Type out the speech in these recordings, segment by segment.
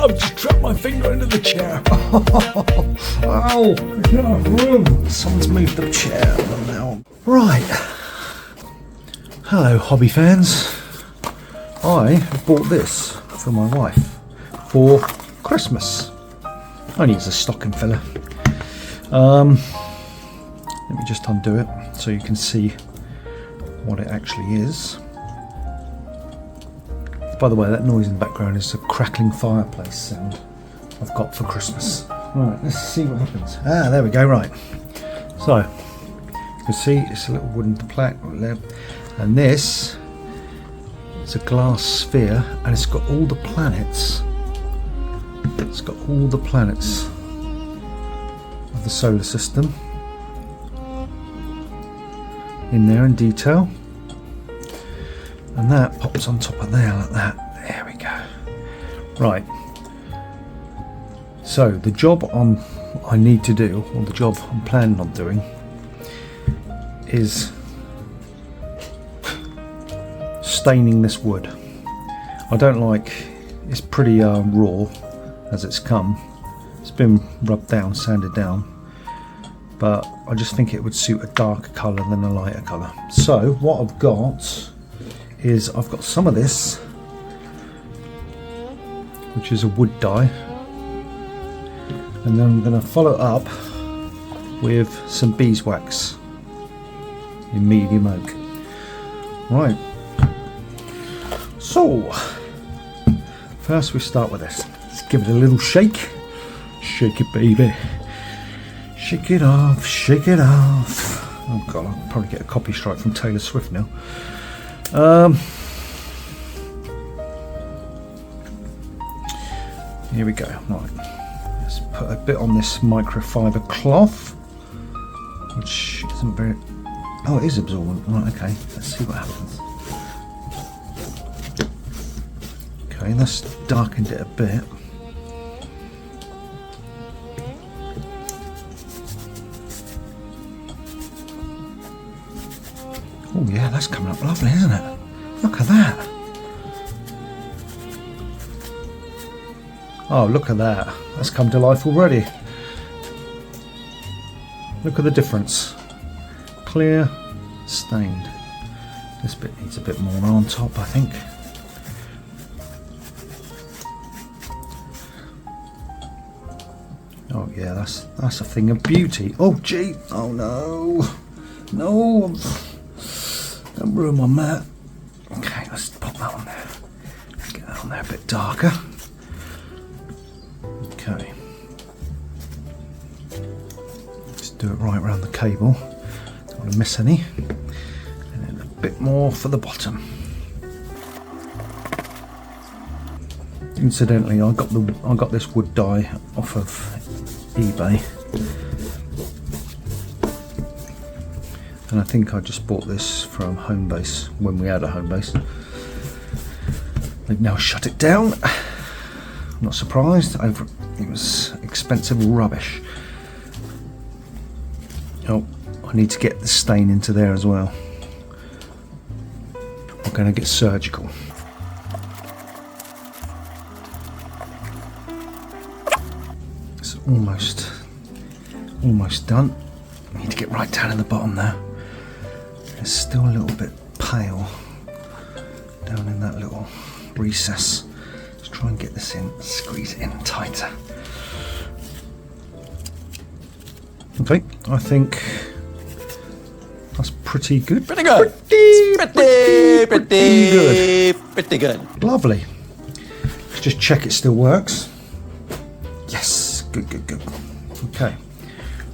I've just trapped my finger into the chair. Oh, there's not enough room. Someone's moved the chair now. Right. Hello, hobby fans. I bought this for my wife for Christmas. Only as a stocking filler. Let me just undo it so you can see what it actually is. By the way, that noise in the background is a crackling fireplace sound I've got for Christmas. Right, let's see what happens. Ah, there we go, right. So, you can see it's a little wooden plaque, and this is a glass sphere, and it's got all the planets. It's got all the planets of the solar system in there in detail. And that pops on top of there like that. There we go. Right. So the job I need to do, or the job I'm planning on doing, is staining this wood. I don't like. It's pretty raw as it's come. It's been rubbed down, sanded down, but I just think it would suit a darker colour than a lighter colour. So what I've got is I've got some of this, which is a wood dye, and then I'm going to follow it up with some beeswax in medium oak. Right, so first we start with this. Let's give it a little shake. Shake it, baby. Shake it off, shake it off. Oh god, I'll probably get a copy strike from Taylor Swift now. Here we go. Right, let's put a bit on this microfiber cloth, which isn't very. Oh, it is absorbent. Right, okay. Let's see what happens. Okay, that's darkened it a bit. Oh yeah, that's coming up lovely, isn't it? Look at that. Oh, look at that. That's come to life already. Look at the difference. Clear, stained. This bit needs a bit more on top, I think. Oh yeah, that's a thing of beauty. Oh gee, oh no. No. Don't ruin my mat. Okay, let's pop that on there. Get that on there a bit darker. Okay. Let's do it right around the cable. Don't want to miss any. And then a bit more for the bottom. Incidentally, I got this wood dye off of eBay. And I think I just bought this from Homebase when we had a Homebase. They've now shut it down. I'm not surprised. It was expensive rubbish. Oh, I need to get the stain into there as well. We're going to get surgical. It's almost done. I need to get right down in the bottom there. It's still a little bit pale down in that little recess. Let's try and get this in, squeeze it in tighter. Okay, I think that's pretty good. Pretty good. Pretty good. Lovely. Let's just check it still works. Yes, good. Okay,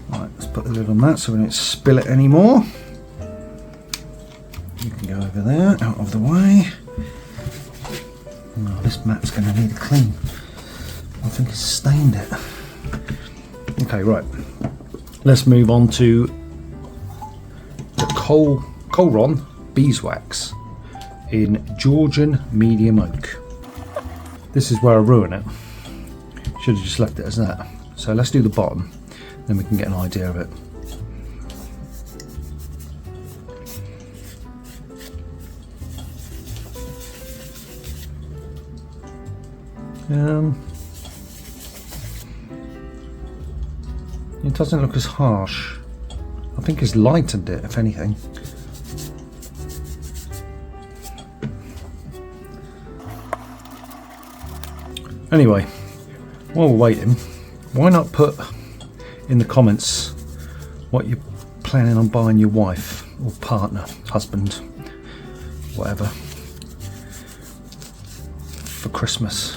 right, let's put the lid on that so we don't spill it anymore. You can go over there, out of the way. Oh, this mat's going to need a clean. I think it's stained it. Okay, right. Let's move on to the Colron beeswax in Georgian medium oak. This is where I ruin it. Should have just left it as that. So let's do the bottom, then we can get an idea of it. It doesn't look as harsh. I think it's lightened it, if anything. Anyway, while we're waiting, why not put in the comments what you're planning on buying your wife or partner, husband, whatever, for Christmas.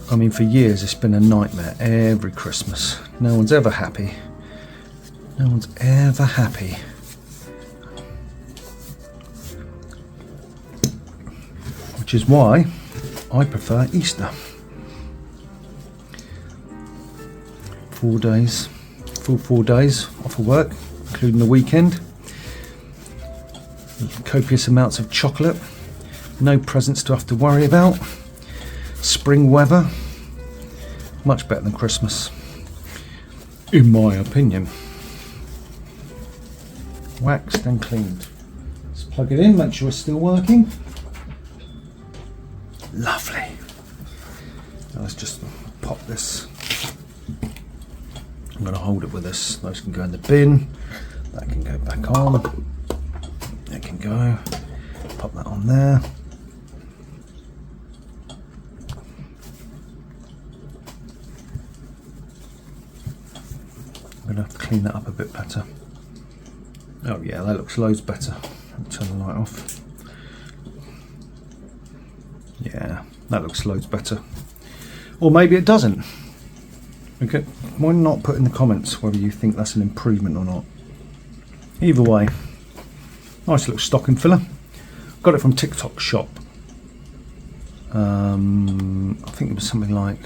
I mean, for years it's been a nightmare every Christmas. No one's ever happy. No one's ever happy. Which is why I prefer Easter. 4 days, full 4 days off of work, including the weekend. Copious amounts of chocolate. No presents to have to worry about. Spring weather. Much better than Christmas, in my opinion. Waxed and cleaned. Let's plug it in, make sure it's still working. Lovely. Now let's just pop this. I'm going to hold it with this. Those can go in the bin. That can go back on. That can go. Pop that on there. I'm going to have to clean that up a bit better. Oh yeah, that looks loads better. I'll turn the light off. Yeah, that looks loads better. Or maybe it doesn't. Okay, why not put in the comments whether you think that's an improvement or not. Either way, nice little stocking filler. Got it from TikTok shop. I think it was something like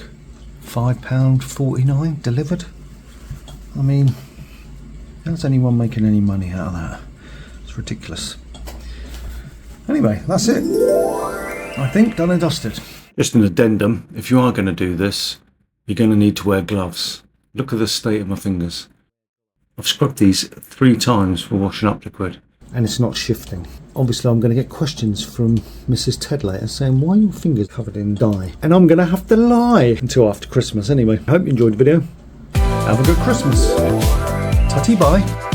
£5.49 delivered. I mean, how's anyone making any money out of that? It's ridiculous. Anyway, that's it. I think done and dusted. Just an addendum, if you are going to do this, you're going to need to wear gloves. Look at the state of my fingers. I've scrubbed these 3 times for washing up liquid. And it's not shifting. Obviously I'm going to get questions from Mrs. Ted later saying, why are your fingers covered in dye? And I'm going to have to lie until after Christmas anyway. I hope you enjoyed the video. Have a good Christmas. Tutty bye.